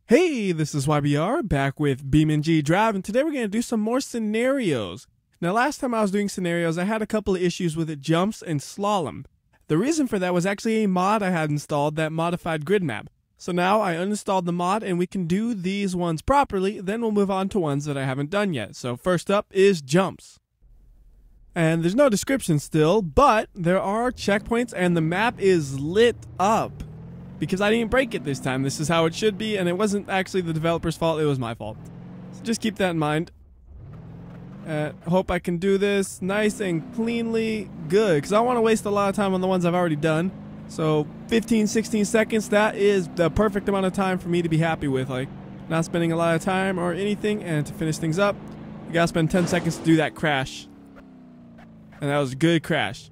Hey, this is WhyBeAre back with BeamNG.drive, and today we're going to do some more scenarios. Now, last time I was doing scenarios, I had a couple of issues with jumps and slalom. The reason for that was actually a mod I had installed that modified grid map. So now I uninstalled the mod and we can do these ones properly, then we'll move on to ones that I haven't done yet. So first up is jumps. And there's no description still, but there are checkpoints and the map is lit up. Because I didn't break it this time. This is how it should be, and it wasn't actually the developer's fault, it was my fault. So just keep that in mind. Hope I can do this nice and cleanly good, because I don't want to waste a lot of time on the ones I've already done. So 15, 16 seconds, that is the perfect amount of time for me to be happy with. Like, not spending a lot of time or anything, and to finish things up, you gotta spend 10 seconds to do that crash. And that was a good crash.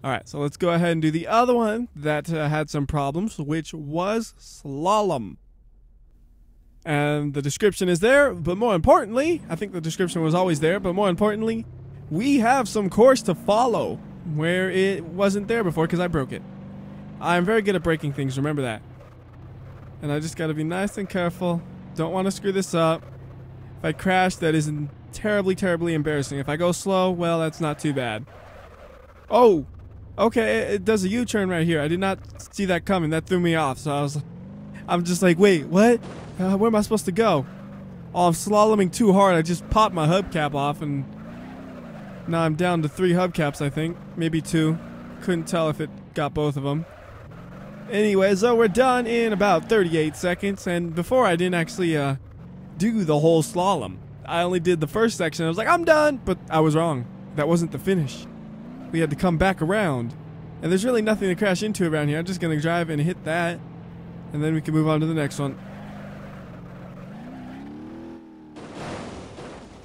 Alright, so let's go ahead and do the other one that had some problems, which was slalom. And the description is there, but more importantly, I think the description was always there, but more importantly, we have some course to follow where it wasn't there before because I broke it. I'm very good at breaking things, remember that. And I just gotta be nice and careful. Don't want to screw this up. If I crash, that is terribly, terribly embarrassing. If I go slow, well, that's not too bad. Oh! Okay, it does a U-turn right here. I did not see that coming. That threw me off. So I'm just like, wait, what? Where am I supposed to go? Oh, I'm slaloming too hard. I just popped my hubcap off, and now I'm down to 3 hubcaps, I think. Maybe 2. Couldn't tell if it got both of them. Anyway, so we're done in about 38 seconds, and before I didn't actually do the whole slalom. I only did the first section. I was like, I'm done, but I was wrong. That wasn't the finish. We had to come back around. And there's really nothing to crash into around here. I'm just going to drive and hit that. And then we can move on to the next one.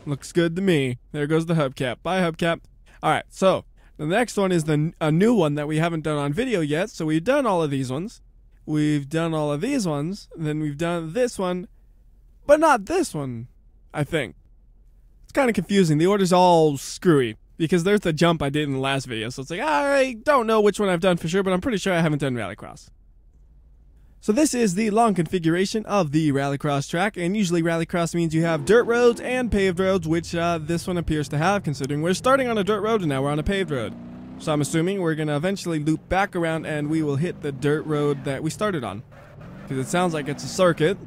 Looks good to me. There goes the hubcap. Bye, hubcap. Alright, so the next one is a new one that we haven't done on video yet. So we've done all of these ones. We've done all of these ones. And then we've done this one. But not this one, I think. It's kind of confusing. The order's all screwy. Because there's the jump I did in the last video, so it's like, I don't know which one I've done for sure, but I'm pretty sure I haven't done Rallycross. So this is the long configuration of the Rallycross track, and usually Rallycross means you have dirt roads and paved roads, which this one appears to have, considering we're starting on a dirt road and now we're on a paved road. So I'm assuming we're going to eventually loop back around and we will hit the dirt road that we started on. Because it sounds like it's a circuit.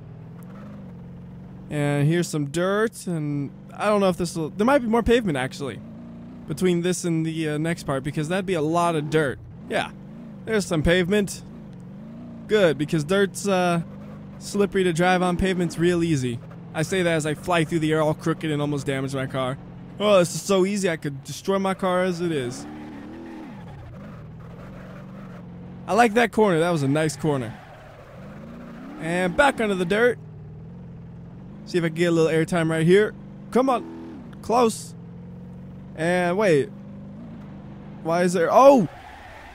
And here's some dirt, and I don't know if this will... There might be more pavement, actually, between this and the next part, because that'd be a lot of dirt. Yeah, there's some pavement. Good, because dirt's slippery to drive on. Pavement's real easy. I say that as I fly through the air all crooked and almost damage my car. Oh, this is so easy, I could destroy my car as it is. I like that corner. That was a nice corner. And back under the dirt. See if I can get a little airtime right here. Come on. Close. And wait, why is there, oh,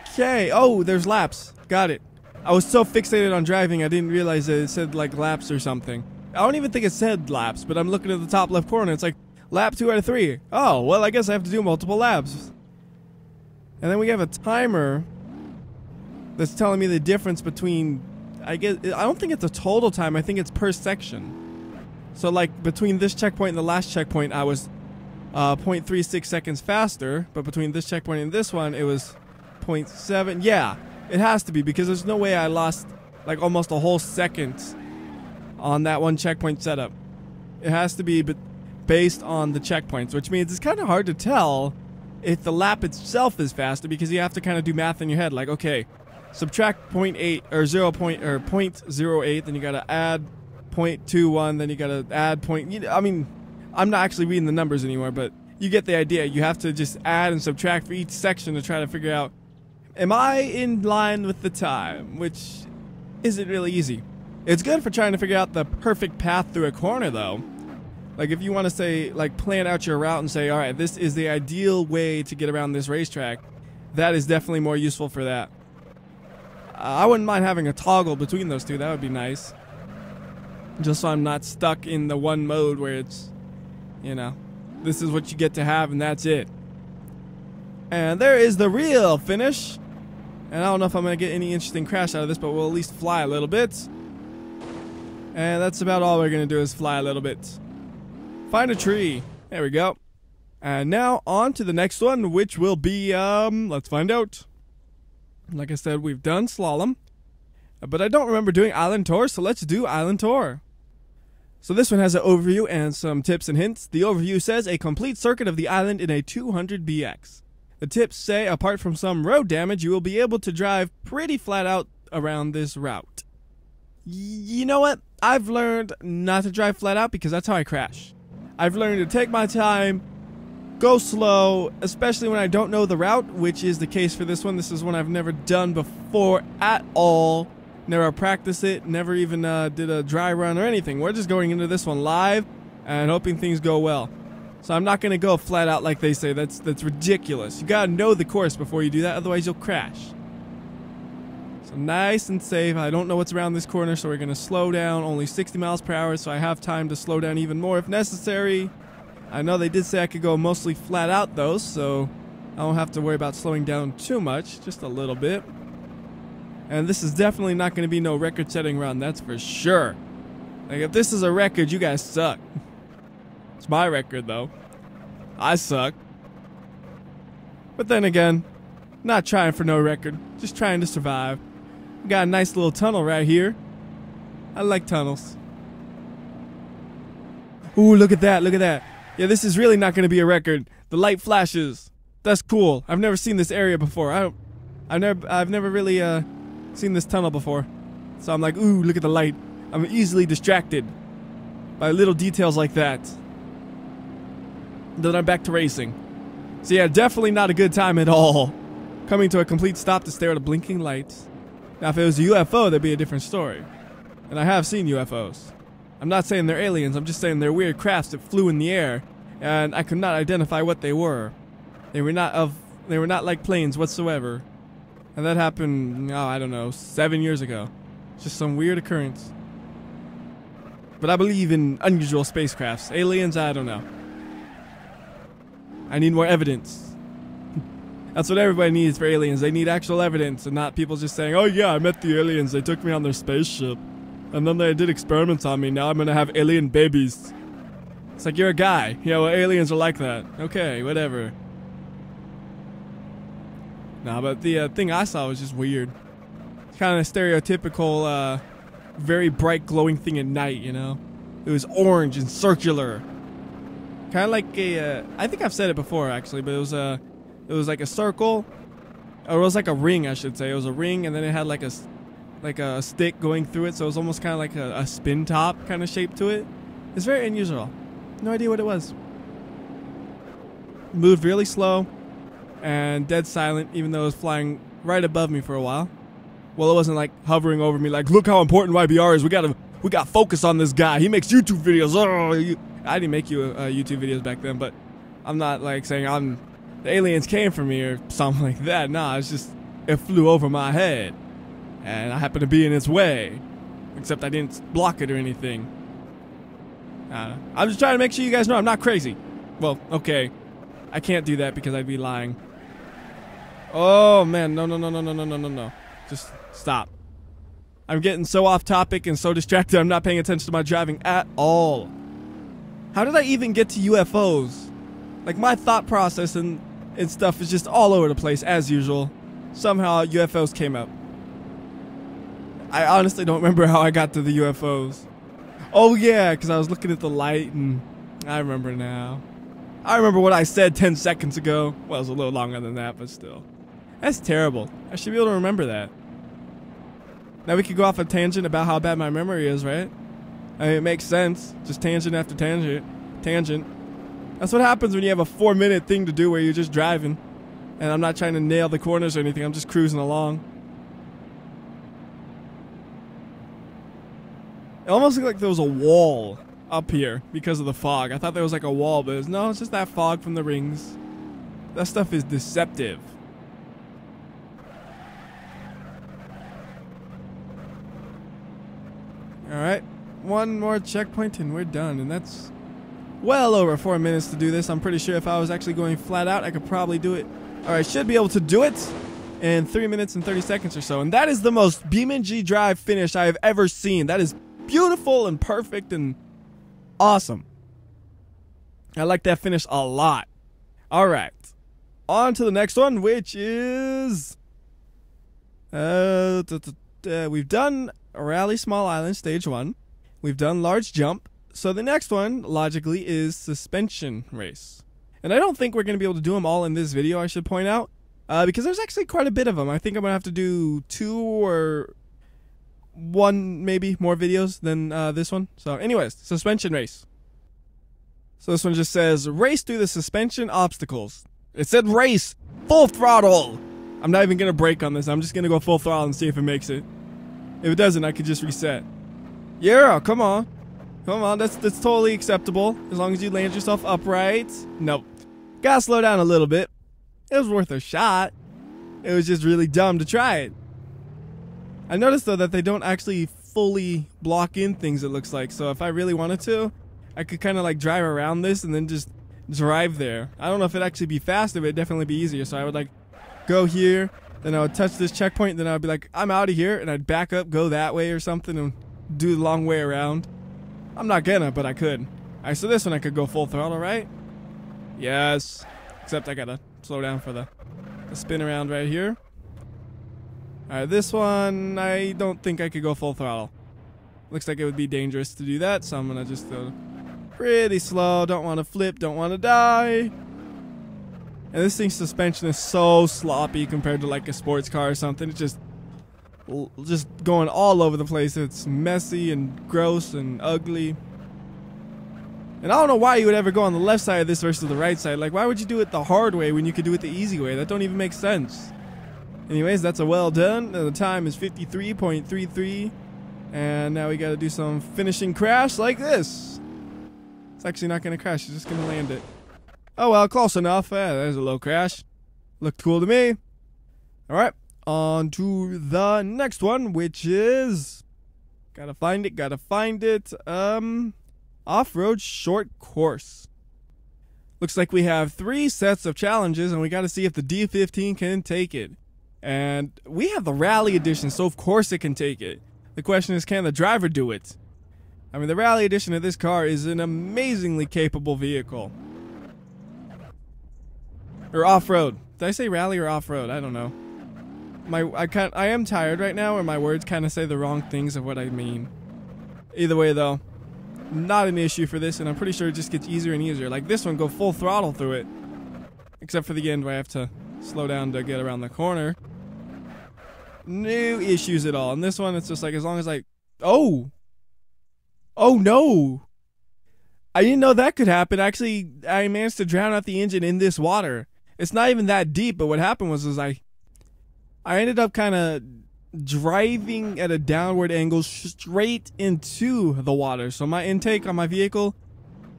okay, oh, there's laps, got it. I was so fixated on driving, I didn't realize that it said like laps or something. I don't even think it said laps, but I'm looking at the top left corner, it's like lap 2 out of 3. Oh, well, I guess I have to do multiple laps. And then we have a timer that's telling me the difference between, I don't think it's a total time, I think it's per section. So like between this checkpoint and the last checkpoint, I was 0.36 seconds faster, but between this checkpoint and this one, it was 0.7. Yeah, it has to be, because there's no way I lost like almost a whole second on that one checkpoint setup. It has to be based on the checkpoints, which means it's kind of hard to tell if the lap itself is faster, because you have to kind of do math in your head, like, okay, subtract 0.8 or 0.08, then you gotta add 0.21, then you gotta add I mean, I'm not actually reading the numbers anymore, but you get the idea. You have to just add and subtract for each section to try to figure out, am I in line with the time? Which isn't really easy. It's good for trying to figure out the perfect path through a corner, though. Like, if you want to say, like, plan out your route and say, alright, this is the ideal way to get around this racetrack, that is definitely more useful for that. I wouldn't mind having a toggle between those two. That would be nice. Just so I'm not stuck in the one mode where it's, you know, this is what you get to have and that's it. And there is the real finish. And I don't know if I'm going to get any interesting crash out of this, but we'll at least fly a little bit. And that's about all we're going to do is fly a little bit. Find a tree. There we go. And now on to the next one, which will be, let's find out. Like I said, we've done slalom. But I don't remember doing island tour, so let's do island tour. So this one has an overview and some tips and hints. The overview says a complete circuit of the island in a 200 BX. The tips say apart from some road damage, you will be able to drive pretty flat out around this route. You know what? I've learned not to drive flat out because that's how I crash. I've learned to take my time, go slow, especially when I don't know the route, which is the case for this one. This is one I've never done before at all. Never practiced it, never even did a dry run or anything. We're just going into this one live and hoping things go well. So I'm not going to go flat out like they say. That's ridiculous. You got to know the course before you do that, otherwise you'll crash. So nice and safe. I don't know what's around this corner, so we're going to slow down. Only 60 miles per hour, so I have time to slow down even more if necessary. I know they did say I could go mostly flat out though, so I don't have to worry about slowing down too much, just a little bit. And this is definitely not going to be no record-setting run, that's for sure. Like, if this is a record, you guys suck. It's my record, though. I suck. But then again, not trying for no record, just trying to survive. We got a nice little tunnel right here. I like tunnels. Ooh, look at that, look at that. Yeah, this is really not going to be a record. The light flashes. That's cool. I've never seen this area before. I've never really seen this tunnel before. So I'm like, ooh, look at the light. I'm easily distracted by little details like that. Then I'm back to racing. So yeah, definitely not a good time at all. Coming to a complete stop to stare at a blinking light. Now if it was a UFO, that'd be a different story. And I have seen UFOs. I'm not saying they're aliens, I'm just saying they're weird crafts that flew in the air, and I could not identify what they were. They were not like planes whatsoever. And that happened, oh, I don't know, 7 years ago. Just some weird occurrence. But I believe in unusual spacecrafts. Aliens, I don't know. I need more evidence. That's what everybody needs for aliens. They need actual evidence and not people just saying, oh yeah, I met the aliens. They took me on their spaceship. And then they did experiments on me. Now I'm going to have alien babies. It's like, you're a guy. Yeah, well, aliens are like that. Okay, whatever. Nah, but the thing I saw was just weird. Kind of stereotypical, very bright glowing thing at night, you know? It was orange and circular. Kind of like a, I think I've said it before actually, but it was like a circle, or it was like a ring, I should say. It was a ring, and then it had like a stick going through it, so it was almost kind of like a spin top kind of shape to it. It's very unusual. No idea what it was. Moved really slow and dead silent, even though it was flying right above me for a while. Well, it wasn't like hovering over me like, look how important WhyBeAre is. We got focus on this guy. He makes YouTube videos. Oh, I didn't make YouTube videos back then, but I'm not like saying the aliens came for me or something like that. Nah, it's just it flew over my head, and I happened to be in its way. Except I didn't block it or anything. I'm just trying to make sure you guys know I'm not crazy. Well, okay, I can't do that because I'd be lying. Oh man, no. Just stop. I'm getting so off topic and so distracted I'm not paying attention to my driving at all. How did I even get to UFOs? Like, my thought process and stuff is just all over the place as usual. Somehow UFOs came up. I honestly don't remember how I got to the UFOs. Oh yeah, because I was looking at the light, and I remember now. I remember what I said 10 seconds ago. Well, it was a little longer than that, but still. That's terrible. I should be able to remember that. Now we could go off a tangent about how bad my memory is, right? I mean, it makes sense. Just tangent after tangent. That's what happens when you have a 4-minute thing to do where you're just driving. And I'm not trying to nail the corners or anything. I'm just cruising along. It almost looked like there was a wall up here because of the fog. I thought there was like a wall, but no, it's just that fog from the rings. That stuff is deceptive. Alright, one more checkpoint and we're done, and that's well over 4 minutes to do this. I'm pretty sure if I was actually going flat out, I could probably do it. Alright, should be able to do it in 3 minutes and 30 seconds or so, and that is the most BeamNG.drive finish I have ever seen. That is beautiful and perfect and awesome. I like that finish a lot. All right, on to the next one, which is we've done Rally Small Island Stage 1. We've done Large Jump. So the next one, logically, is Suspension Race. And I don't think we're going to be able to do them all in this video, I should point out. Because there's actually quite a bit of them. I think I'm going to have to do 2 or 1, maybe, more videos than this one. So anyways, Suspension Race. So this one just says, race through the suspension obstacles. It said race, full throttle. I'm not even going to brake on this. I'm just going to go full throttle and see if it makes it. If it doesn't, I could just reset. Yeah, come on. Come on, that's totally acceptable. As long as you land yourself upright. Nope. Gotta slow down a little bit. It was worth a shot. It was just really dumb to try it. I noticed, though, that they don't actually fully block in things, it looks like. So if I really wanted to, I could kind of like drive around this and then just drive there. I don't know if it'd actually be faster, but it'd definitely be easier. So I would like go here, then I would touch this checkpoint, then I'd be like, I'm out of here, and I'd back up, go that way or something, and do the long way around. I'm not gonna, but I could. Alright, so this one I could go full throttle, right? Yes. Except I gotta slow down for the spin around right here. Alright, this one, I don't think I could go full throttle. Looks like it would be dangerous to do that, so I'm gonna just go pretty slow. Don't want to flip, don't want to die. And this thing's suspension is so sloppy compared to like a sports car or something. It's just going all over the place. It's messy and gross and ugly. And I don't know why you would ever go on the left side of this versus the right side. Like, why would you do it the hard way when you could do it the easy way? That don't even make sense. Anyways, that's a well done. The time is 53.33. And now we gotta do some finishing crash like this. It's actually not gonna crash, it's just gonna land it. Oh well, close enough. There's a low crash. Looked cool to me. Alright, on to the next one, which is... Gotta find it. Off-road short course. Looks like we have 3 sets of challenges, and we gotta see if the D15 can take it. And we have the Rally Edition, so of course it can take it. The question is, can the driver do it? I mean, the Rally Edition of this car is an amazingly capable vehicle. Or off-road. Did I say rally or off-road? I don't know. I am tired right now, or my words kind of say the wrong things of what I mean. Either way, though, not an issue for this, and I'm pretty sure it just gets easier and easier. Like this one, go full throttle through it. Except for the end where I have to slow down to get around the corner. No issues at all. And this one, it's just like as long as I... Oh no! I didn't know that could happen. Actually, I managed to drown out the engine in this water. It's not even that deep, but what happened was I ended up kind of driving at a downward angle straight into the water. So my intake on my vehicle,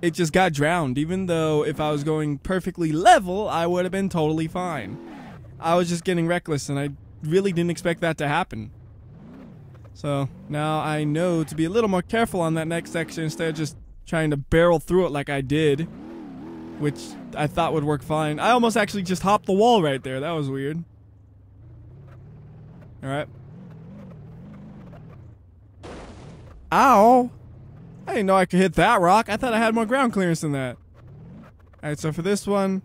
it just got drowned. Even though if I was going perfectly level, I would have been totally fine. I was just getting reckless, and I really didn't expect that to happen. So now I know to be a little more careful on that next section instead of just trying to barrel through it like I did, which I thought would work fine. I almost actually just hopped the wall right there. That was weird. Alright. Ow! I didn't know I could hit that rock. I thought I had more ground clearance than that. Alright, so for this one,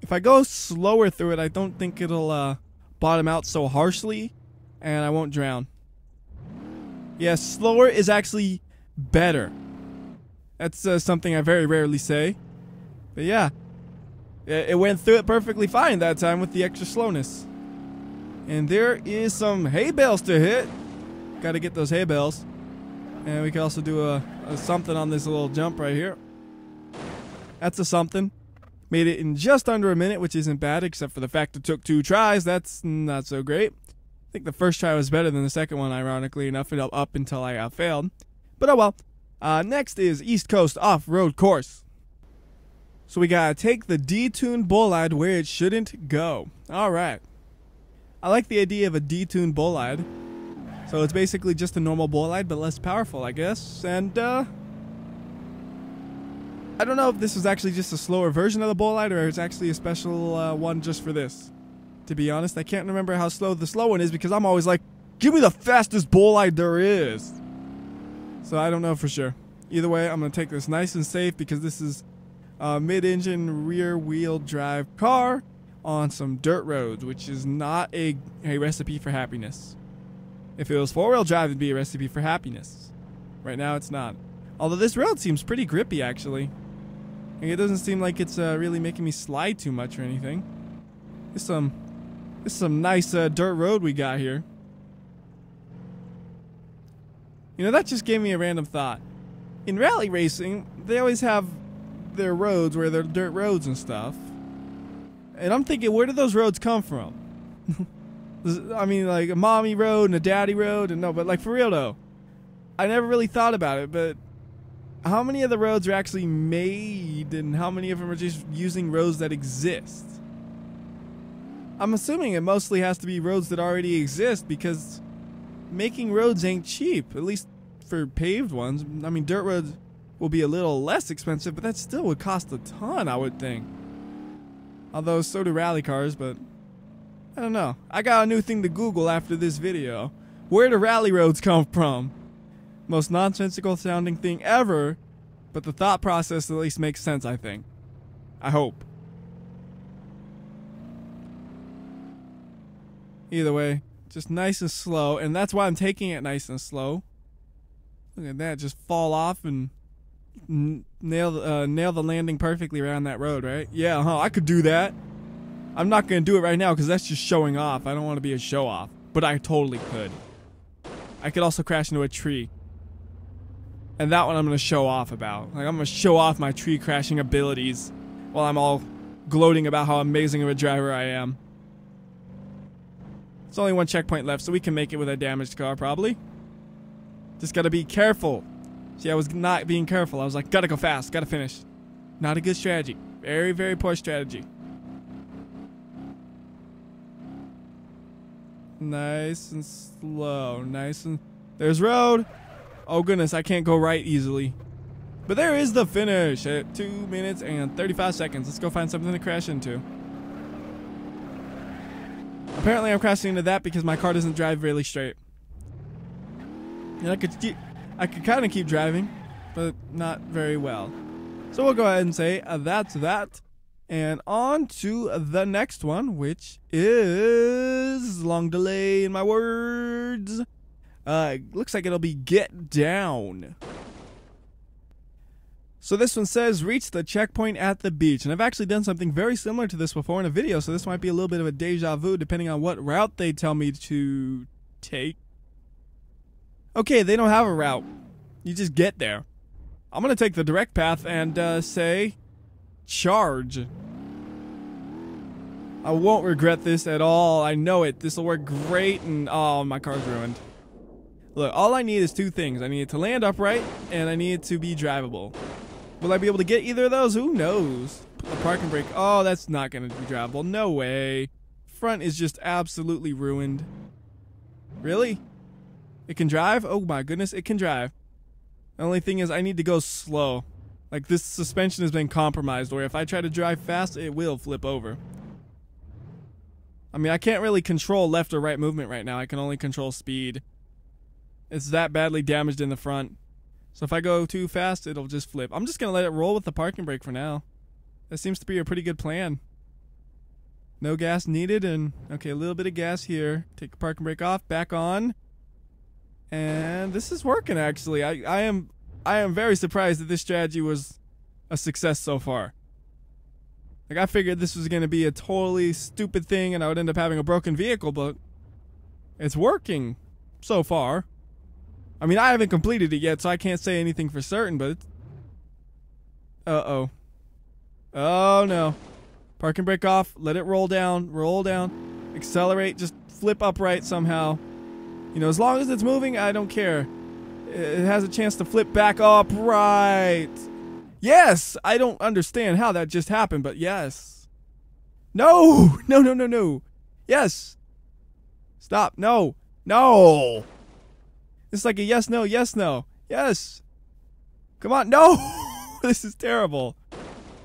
if I go slower through it, I don't think it'll bottom out so harshly, and I won't drown. Yeah, slower is actually better. That's something I very rarely say. But yeah, it went through it perfectly fine that time with the extra slowness. And there is some hay bales to hit. Got to get those hay bales. And we can also do a something on this little jump right here. That's a something. Made it in just under a minute, which isn't bad, except for the fact it took 2 tries. That's not so great. I think the first try was better than the second one, ironically enough, up until I failed. But oh well. Next is East Coast Off-Road Course. So we gotta take the detuned bolide where it shouldn't go. Alright. I like the idea of a detuned bolide. So it's basically just a normal bolide, but less powerful, I guess. And, I don't know if this is actually just a slower version of the bolide, or it's actually a special one just for this. To be honest, I can't remember how slow the slow one is, because I'm always like, give me the fastest bolide there is. So I don't know for sure. Either way, I'm going to take this nice and safe because this is a mid-engine rear-wheel drive car on some dirt roads, which is not a recipe for happiness. If it was four-wheel drive, it'd be a recipe for happiness. Right now, it's not. Although this road seems pretty grippy, actually. Like, it doesn't seem like it's really making me slide too much or anything. This is some nice dirt road we got here. You know, that just gave me a random thought. In rally racing, they always have their roads where they're dirt roads and stuff. And I'm thinking, where do those roads come from? I mean, like a mommy road and a daddy road, and no, but like for real though, I never really thought about it, but how many of the roads are actually made and how many of them are just using roads that exist? I'm assuming it mostly has to be roads that already exist because making roads ain't cheap, at least for paved ones. I mean, dirt roads will be a little less expensive, but that still would cost a ton, I would think. Although, so do rally cars, but I don't know. I got a new thing to Google after this video. Where do rally roads come from? Most nonsensical sounding thing ever, but the thought process at least makes sense, I think. I hope. Either way, just nice and slow, and that's why I'm taking it nice and slow. Look at that, just fall off and nail the landing perfectly around that road, right? Yeah, I could do that. I'm not going to do it right now because that's just showing off. I don't want to be a show-off, but I totally could. I could also crash into a tree. And that one I'm going to show off about. Like, I'm going to show off my tree crashing abilities while I'm all gloating about how amazing of a driver I am. There's only one checkpoint left, so we can make it with a damaged car, probably. Just gotta be careful. See, I was not being careful. I was like, gotta go fast, gotta finish. Not a good strategy. Very, very poor strategy. Nice and slow. Nice and... There's road. Oh, goodness, I can't go right easily. But there is the finish at 2 minutes and 35 seconds. Let's go find something to crash into. Apparently I'm crashing into that because my car doesn't drive really straight. And I could kind of keep driving, but not very well. So we'll go ahead and say that's that. And on to the next one, which is long delay in my words. Looks like it'll be Get Down. So this one says, reach the checkpoint at the beach. And I've actually done something very similar to this before in a video, so this might be a little bit of a deja vu depending on what route they tell me to take. Okay, they don't have a route. You just get there. I'm going to take the direct path and say, charge. I won't regret this at all. I know it. This will work great, and oh, my car's ruined. Look, all I need is two things. I need it to land upright, and I need it to be drivable. Will I be able to get either of those? Who knows? Put the parking brake. Oh, that's not going to be drivable. No way. Front is just absolutely ruined. Really? It can drive? Oh my goodness, it can drive. The only thing is I need to go slow. Like, this suspension has been compromised, where if I try to drive fast, it will flip over. I mean, I can't really control left or right movement right now. I can only control speed. It's that badly damaged in the front. So if I go too fast, it'll just flip. I'm just going to let it roll with the parking brake for now. That seems to be a pretty good plan. No gas needed, and okay, a little bit of gas here. Take the parking brake off, back on. And this is working, actually. I am very surprised that this strategy was a success so far. Like, I figured this was going to be a totally stupid thing and I would end up having a broken vehicle, but it's working so far. I mean, I haven't completed it yet, so I can't say anything for certain, but it's... Uh-oh. Oh, no. Parking brake off. Let it roll down. Roll down. Accelerate. Just flip upright somehow. You know, as long as it's moving, I don't care. It has a chance to flip back upright. Yes! I don't understand how that just happened, but yes. No! No, no, no, no. Yes! Stop. No. No! It's like a yes, no, yes, no. Yes! Come on. No! This is terrible.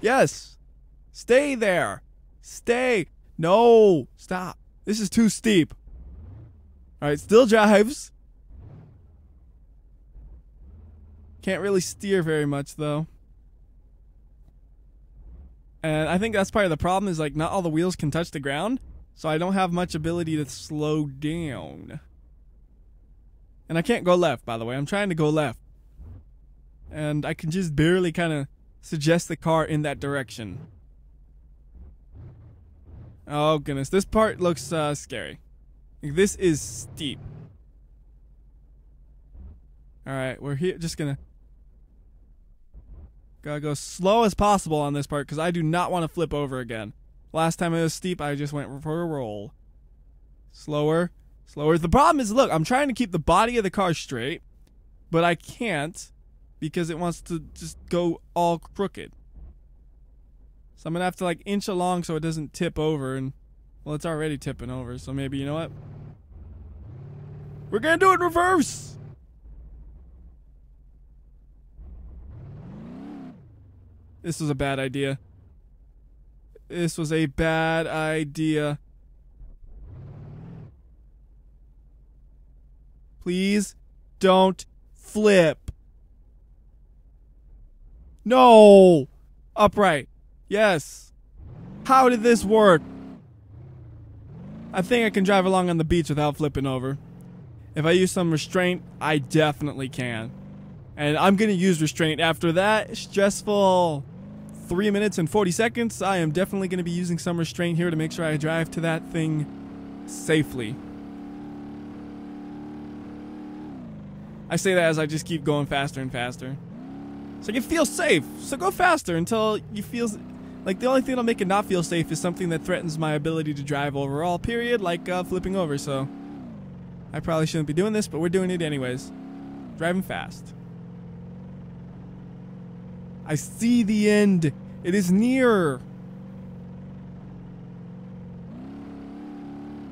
Yes! Stay there. Stay. No! Stop. This is too steep. Alright, still drives. Can't really steer very much though. And I think that's part of the problem is like not all the wheels can touch the ground. So I don't have much ability to slow down. And I can't go left, by the way. I'm trying to go left. And I can just barely kind of suggest the car in that direction. Oh goodness, this part looks scary. This is steep. Alright, we're here, just gonna... Gotta go slow as possible on this part, because I do not want to flip over again. Last time it was steep, I just went for a roll. Slower, slower. The problem is, look, I'm trying to keep the body of the car straight, but I can't because it wants to just go all crooked. So I'm gonna have to like inch along so it doesn't tip over, and well, it's already tipping over, so maybe, you know what? We're gonna do it in reverse! This was a bad idea. This was a bad idea. Please don't flip. No! Upright. Yes. How did this work? I think I can drive along on the beach without flipping over. If I use some restraint, I definitely can. And I'm gonna use restraint after that stressful 3 minutes and 40 seconds. I am definitely gonna be using some restraint here to make sure I drive to that thing safely. I say that as I just keep going faster and faster. So you feel safe. So go faster until you feel like the only thing that'll make it not feel safe is something that threatens my ability to drive overall, period, like flipping over. So I probably shouldn't be doing this, but we're doing it anyways. Driving fast. I see the end. It is near.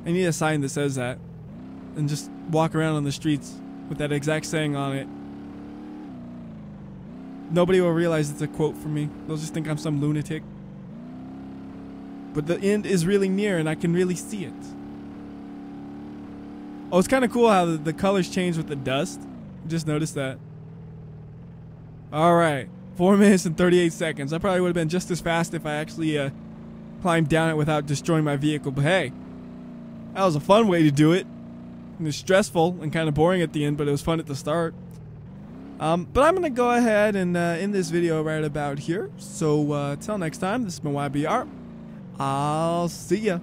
I need a sign that says that. And just walk around on the streets with that exact saying on it. Nobody will realize it's a quote from me. They'll just think I'm some lunatic. But the end is really near and I can really see it. Oh, it's kind of cool how the colors change with the dust. Just noticed that. Alright. 4 minutes and 38 seconds. I probably would have been just as fast if I actually climbed down it without destroying my vehicle. But hey, that was a fun way to do it. It was stressful and kind of boring at the end, but it was fun at the start. But I'm going to go ahead and end this video right about here. So, till next time, this has been WhyBeAre. I'll see ya.